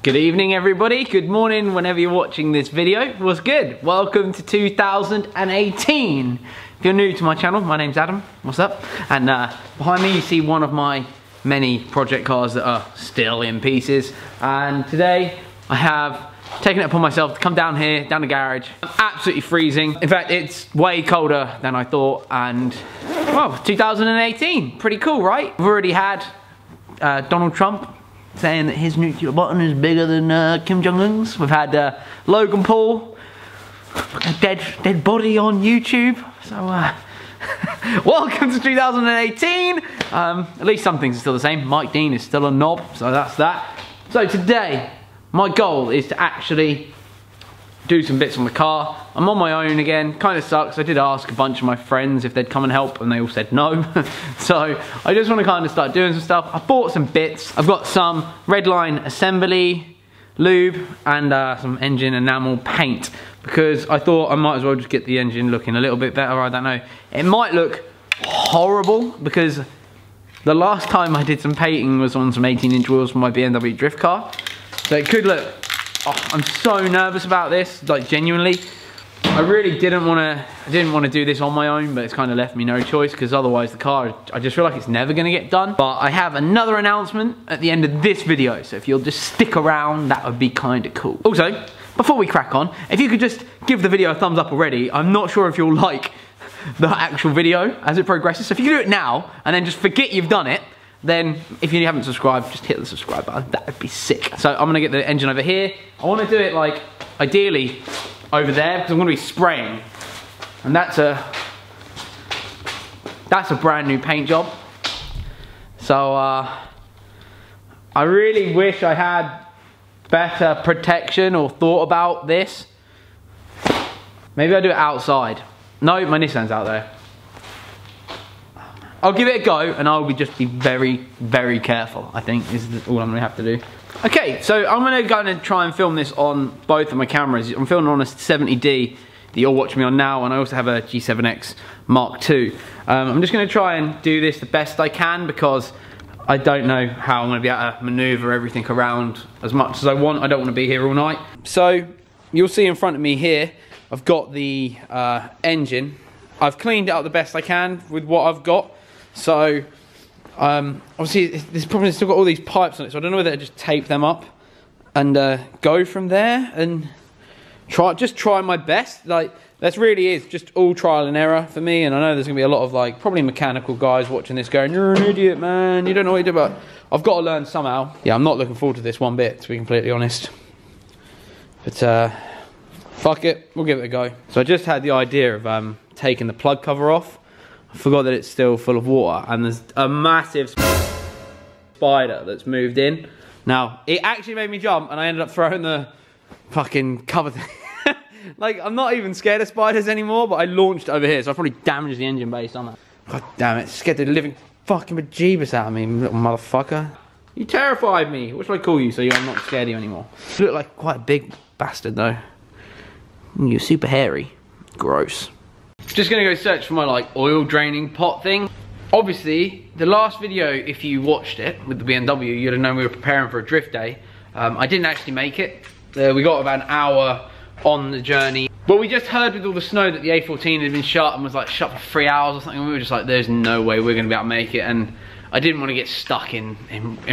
Good evening everybody, good morning whenever you're watching this video. What's good? Welcome to 2018. If you're new to my channel, my name's Adam, what's up? And behind me you see one of my many project cars that are still in pieces. And today I have taken it upon myself to come down here, down the garage. I'm absolutely freezing. In fact, it's way colder than I thought. And well, 2018, pretty cool, right? We've already had Donald Trump saying that his nuclear button is bigger than Kim Jong-un's. We've had Logan Paul, a dead body on YouTube. So welcome to 2018. At least some things are still the same. Mike Dean is still a knob, so that's that. So today, my goal is to actually do some bits on the car. I'm on my own again, kind of sucks. I did ask a bunch of my friends if they'd come and help and they all said no. So I just want to kind of start doing some stuff. I bought some bits. I've got some Redline assembly, lube, and some engine enamel paint because I thought I might as well just get the engine looking a little bit better. I don't know. It might look horrible because the last time I did some painting was on some 18-inch wheels for my BMW drift car. So it could look, oh, I'm so nervous about this, like genuinely. I really didn't want to do this on my own, but it's kind of left me no choice because otherwise the car, I just feel like it's never going to get done. But I have another announcement at the end of this video, so if you'll just stick around, that would be kind of cool. Also, before we crack on, if you could just give the video a thumbs up already, I'm not sure if you'll like the actual video as it progresses. So if you can do it now and then just forget you've done it, then if you haven't subscribed, just hit the subscribe button. That would be sick. So I'm gonna get the engine over here. I wanna do it like, ideally, over there, because I'm gonna be spraying. And that's a brand new paint job. So I really wish I had better protection or thought about this. Maybe I'll do it outside. No, my Nissan's out there. I'll give it a go and I'll just be very, very careful, I think, is all I'm gonna have to do. Okay, so I'm gonna go and try and film this on both of my cameras. I'm filming on a 70D that you're watching me on now, and I also have a G7X Mark II. I'm just gonna try and do this the best I can because I don't know how I'm gonna be able to maneuver everything around as much as I want. I don't wanna be here all night. So, you'll see in front of me here, I've got the engine. I've cleaned it up the best I can with what I've got. So, obviously this problem is still got all these pipes on it, so I don't know whether to just tape them up and go from there and just try my best. Like, this really is just all trial and error for me, and I know there's gonna be a lot of like probably mechanical guys watching this going, "You're an idiot, man, you don't know what you do," but I've got to learn somehow. Yeah, I'm not looking forward to this one bit, to be completely honest. But fuck it, we'll give it a go. So I just had the idea of taking the plug cover off. I forgot that it's still full of water and there's a massive spider that's moved in. Now, it actually made me jump and I ended up throwing the fucking cover thing. Like, I'm not even scared of spiders anymore, but I launched over here, so I probably damaged the engine base on that. God damn it, scared the living fucking bejeebus out of me, little motherfucker. You terrified me. What should I call you so I'm not scared of you anymore? You look like quite a big bastard though. You're super hairy. Gross. Just gonna go search for my like oil draining pot thing. Obviously, the last video, if you watched it with the BMW, you'd have known we were preparing for a drift day. I didn't actually make it. We got about an hour on the journey. But we just heard with all the snow that the A14 had been shut and was like shut for 3 hours or something. And we were just like, there's no way we're gonna be able to make it. And I didn't want to get stuck in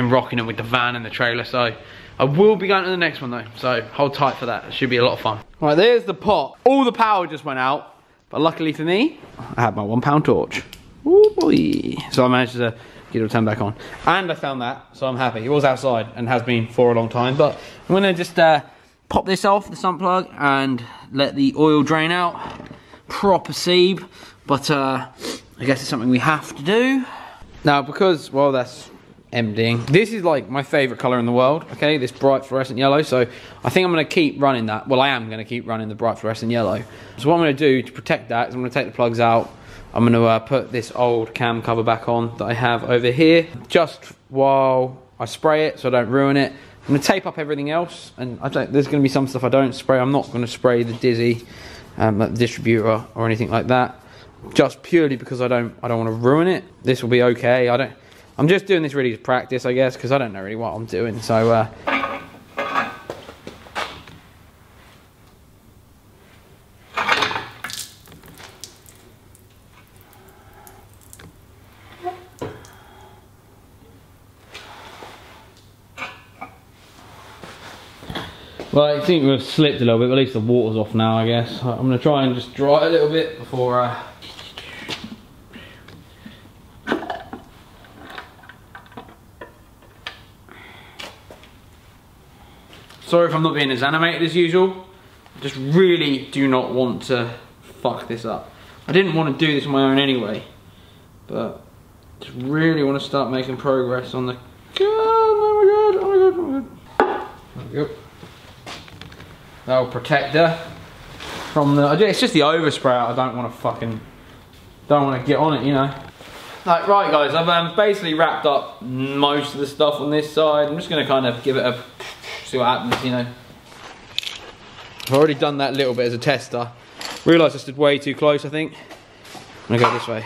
Rockingham with the van and the trailer. So I will be going to the next one though. So hold tight for that. It should be a lot of fun. All right, there's the pot. All the power just went out. But luckily for me, I had my £1 torch. Ooh boy. So I managed to get it turned back on. And I found that, so I'm happy. It was outside and has been for a long time. But I'm gonna just pop this off, the sump plug, and let the oil drain out. Proper sieve. But I guess it's something we have to do. Now because, well, that's emptying. This is like my favourite colour in the world, okay? This bright fluorescent yellow. So I think I'm going to keep running that. Well, I am going to keep running the bright fluorescent yellow. So what I'm going to do to protect that is I'm going to take the plugs out. I'm going to put this old cam cover back on that I have over here just while I spray it so I don't ruin it. I'm going to tape up everything else, and there's going to be some stuff I don't spray. I'm not going to spray the Dizzy, the distributor or anything like that, just purely because I don't want to ruin it. This will be okay. I'm just doing this really to practice, I guess, because I don't know really what I'm doing. So Well, I think we've slipped a little bit, but at least the water's off now, I guess. I'm going to try and just dry it a little bit before... Sorry if I'm not being as animated as usual. I just really do not want to fuck this up. I didn't want to do this on my own anyway, but just really want to start making progress on the... Oh my god, oh my god, oh my god. There we go. That'll protect her from the... It's just the overspray I don't want to get on it, you know. Like, right guys, I've basically wrapped up most of the stuff on this side. I'm just going to kind of give it a... see what happens, you know. I've already done that little bit as a tester. Realised I stood way too close, I think. I'm going to go this way.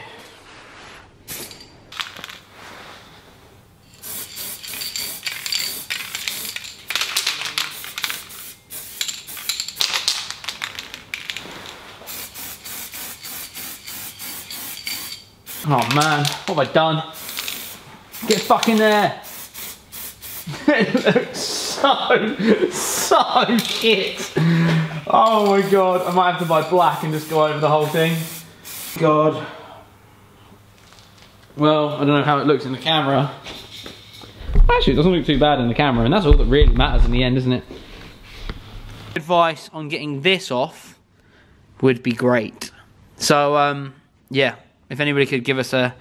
Oh man, what have I done? Get fuck in there! It looks so shit! Oh my god, I might have to buy black and just go over the whole thing. God. Well, I don't know how it looks in the camera. Actually, it doesn't look too bad in the camera, and that's all that really matters in the end, isn't it? Advice on getting this off would be great. So, yeah. If anybody could give us a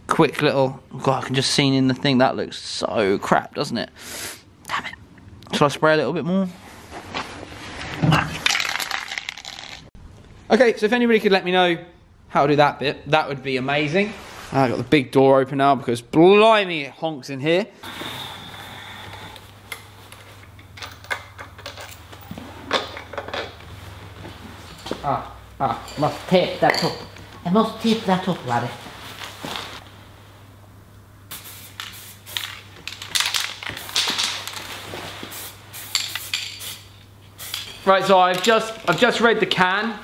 quick little... God, I can just see in the thing, that looks so crap, doesn't it? Damn it. Shall I spray a little bit more? Okay, so if anybody could let me know how to do that bit, that would be amazing. I've got the big door open now because blimey, it honks in here. Must tape that up. I must tape that up, laddie. Right, so I've just read the can,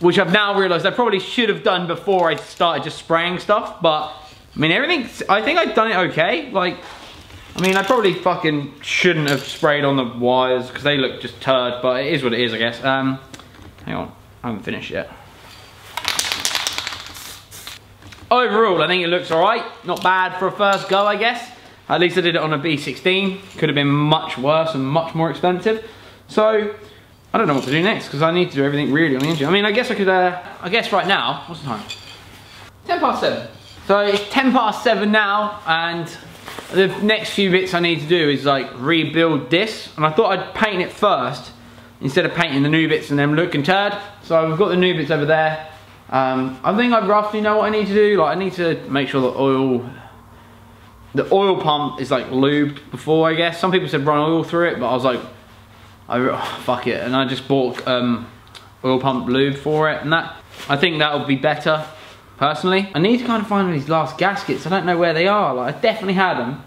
which I've now realised I probably should have done before I started just spraying stuff, but I mean everything, I think I've done it okay. Like, I mean I probably fucking shouldn't have sprayed on the wires because they look just turd, but it is what it is, I guess. Hang on, I haven't finished yet. Overall, I think it looks alright. Not bad for a first go, I guess. At least I did it on a B16. Could have been much worse and much more expensive. So, I don't know what to do next because I need to do everything really on the engine. I mean, I guess I could, I guess right now, what's the time? 7:10. So it's 7:10 now, and the next few bits I need to do is like rebuild this. And I thought I'd paint it first instead of painting the new bits and them looking turd. So we've got the new bits over there. I think I roughly know what I need to do. Like, I need to make sure the oil pump is like lubed before, I guess. Some people said run oil through it, but I was like, fuck it. And I just bought oil pump lube for it, and that, I think that would be better, personally. I need to kind of find these last gaskets. I don't know where they are. Like, I definitely had them,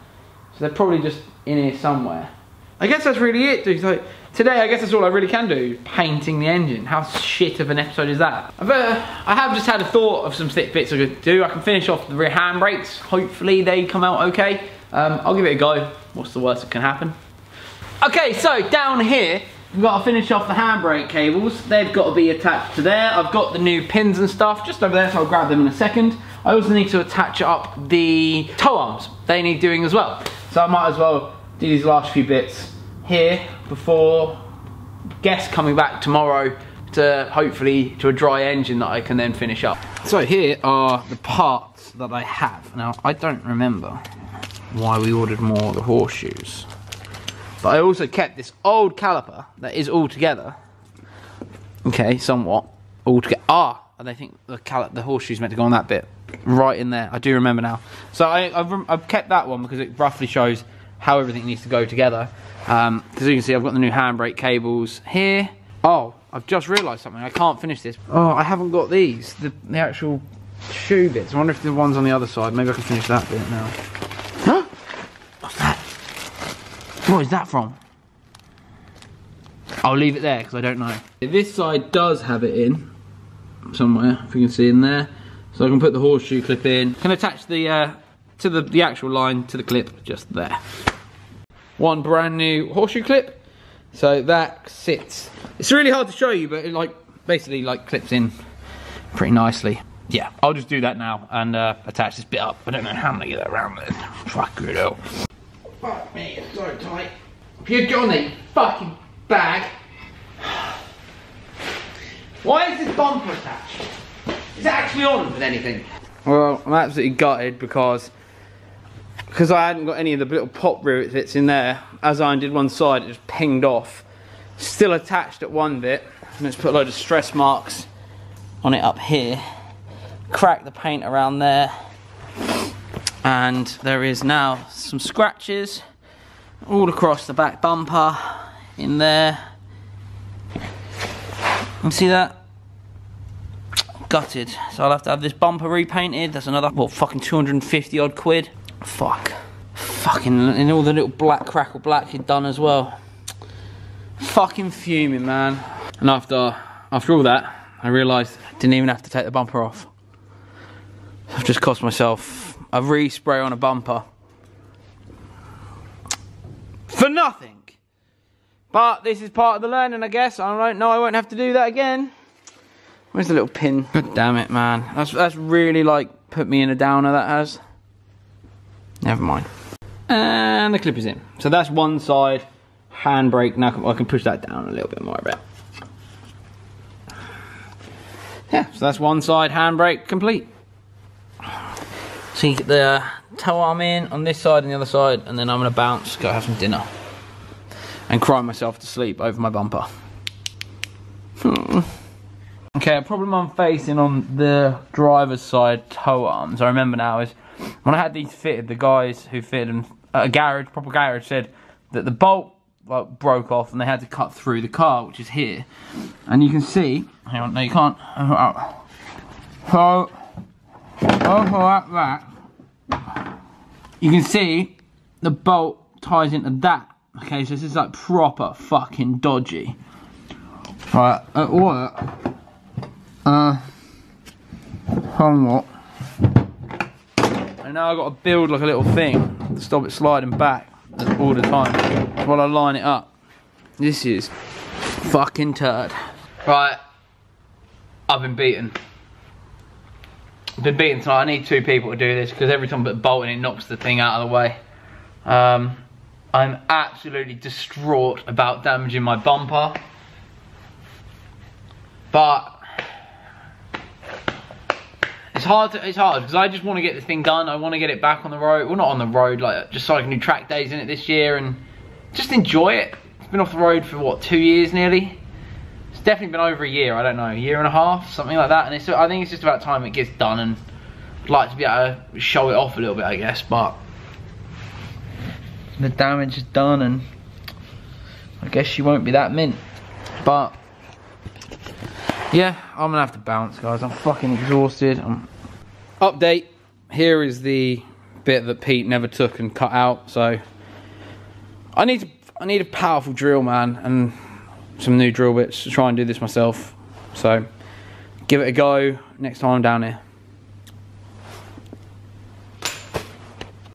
so they're probably just in here somewhere. I guess that's really it, dude. Like, today, I guess that's all I really can do, painting the engine. How shit of an episode is that? I have just had a thought of some thick bits I could do. I can finish off the rear handbrakes. Hopefully they come out okay. I'll give it a go. What's the worst that can happen? Okay, so down here, we've got to finish off the handbrake cables. They've got to be attached to there. I've got the new pins and stuff just over there, so I'll grab them in a second. I also need to attach up the tow arms. They need doing as well. So I might as well do these last few bits here before guests coming back tomorrow to hopefully to a dry engine that I can then finish up. So here are the parts that I have. Now I don't remember why we ordered more of the horseshoes, but I also kept this old caliper that is all together. Okay, somewhat all together. And I think the horseshoe's meant to go on that bit right in there. I do remember now. So I've kept that one because it roughly shows how everything needs to go together. As you can see, I've got the new handbrake cables here. Oh, I've just realised something. I can't finish this. Oh, I haven't got these. The actual shoe bits. I wonder if the one's on the other side. Maybe I can finish that bit now. Huh? What's that? What is that from? I'll leave it there because I don't know. This side does have it in somewhere, if you can see in there. So I can put the horseshoe clip in. I can attach the to the actual line to the clip just there. One brand new horseshoe clip, So that sits. It's really hard to show you, but it like basically like clips in pretty nicely. Yeah, I'll just do that now and attach this bit up. I don't know how I'm gonna get that around then. Fuck it out. Fuck me, it's so tight. If you're going the fucking bag. Why is this bumper attached? Is it actually on with anything? Well, I'm absolutely gutted because I hadn't got any of the little pop rivets in there. As I undid one side, it just pinged off. Still attached at one bit. Let's put a load of stress marks on it up here. Crack the paint around there. And there is now some scratches all across the back bumper in there. You see that? Gutted. So I'll have to have this bumper repainted. That's another, what, fucking 250 odd quid. Fuck. Fucking, and all the little black crackle black he'd done as well. Fucking fuming, man. And after all that, I realised I didn't even have to take the bumper off. I've just cost myself a respray on a bumper. For nothing. But this is part of the learning, I guess. I don't know, I won't have to do that again. Where's the little pin? God damn it, man. That's really like put me in a downer, that has. Never mind. And the clip is in. So that's one side. Handbrake. Now I can push that down a little bit more, I bet. Yeah, so that's one side handbrake complete. So you get the toe arm in on this side and the other side, and then I'm gonna bounce, go have some dinner. And cry myself to sleep over my bumper. Okay, a problem I'm facing on the driver's side toe arms, I remember now, is when I had these fitted, the guys who fitted them at a garage, proper garage, said that the bolt like broke off and they had to cut through the car, which is here. And you can see, hang on, no you can't. So, like that, you can see the bolt ties into that. Okay, so this is like proper fucking dodgy. Right, at work, somewhat. And now I've got to build like a little thing to stop it sliding back all the time while I line it up. This is fucking turd. Right, I've been beaten. I've been beaten tonight. I need two people to do this because every time I put a bolt in, it knocks the thing out of the way. I'm absolutely distraught about damaging my bumper. But it's hard because I just want to get this thing done. I want to get it back on the road. Well, not on the road, like just so I can do track days in it this year and just enjoy it. It's been off the road for what, 2 years nearly? It's definitely been over a year, I don't know, a year and a half, something like that. And I think it's just about time it gets done, and I'd like to be able to show it off a little bit, I guess, but the damage is done and I guess she won't be that mint. But yeah, I'm gonna have to bounce, guys. I'm fucking exhausted. Update, here is the bit that Pete never took and cut out. So I need a powerful drill, man, and some new drill bits to try and do this myself. So give it a go next time I'm down here.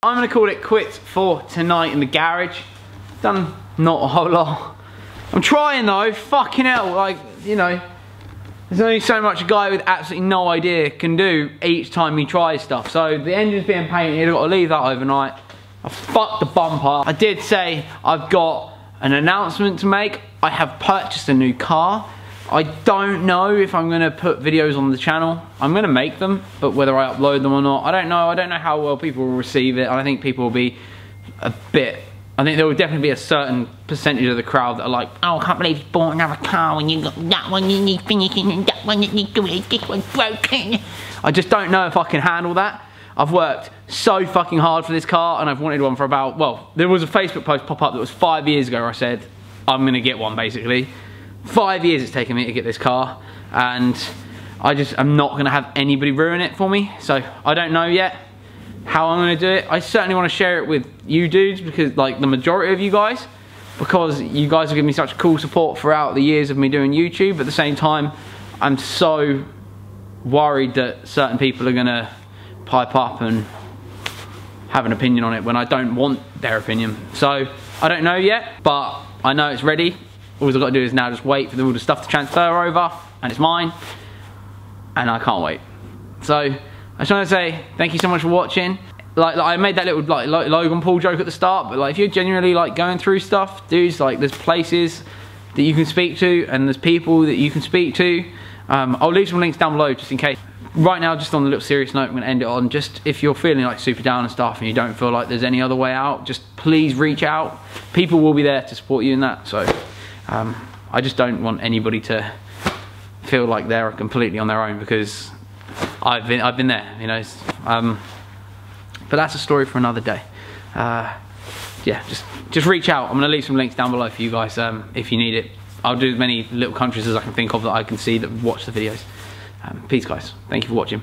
I'm gonna call it quits for tonight in the garage. Done not a whole lot. I'm trying though, fucking hell, like, you know, there's only so much a guy with absolutely no idea can do each time he tries stuff. So the engine's being painted, I've got to leave that overnight. I fucked the bumper. I did say I've got an announcement to make. I have purchased a new car. I don't know if I'm gonna put videos on the channel. I'm gonna make them, but whether I upload them or not, I don't know. I don't know how well people will receive it. I think people will be a bit, I think there will definitely be a certain percentage of the crowd that are like, oh, I can't believe you bought another car when you got that one you need finishing and that one that needs doing, this one's broken. I just don't know if I can handle that. I've worked so fucking hard for this car and I've wanted one for about, well, there was a Facebook post pop up that was 5 years ago where I said, I'm gonna get one basically. 5 years it's taken me to get this car and I'm not gonna have anybody ruin it for me. So I don't know yet how I'm gonna do it. I certainly wanna share it with you dudes, because like the majority of you guys, because you guys have given me such cool support throughout the years of me doing YouTube. At the same time, I'm so worried that certain people are gonna pipe up and have an opinion on it when I don't want their opinion. So I don't know yet, but I know it's ready. All I've got to do is now just wait for all the stuff to transfer over, and it's mine, and I can't wait. So I just want to say thank you so much for watching. Like I made that little like Logan Paul joke at the start, but like if you're genuinely like going through stuff, dudes, like there's places that you can speak to, and there's people that you can speak to. I'll leave some links down below just in case. Right now, just on a little serious note, I'm going to end it on just if you're feeling like super down and stuff and you don't feel like there's any other way out, just please reach out. People will be there to support you in that. So I just don't want anybody to feel like they're completely on their own, because I've been there, you know. But that's a story for another day. Yeah, just reach out. I'm going to leave some links down below for you guys if you need it. I'll do as many little countries as I can think of that I can see that watch the videos. Peace, guys. Thank you for watching.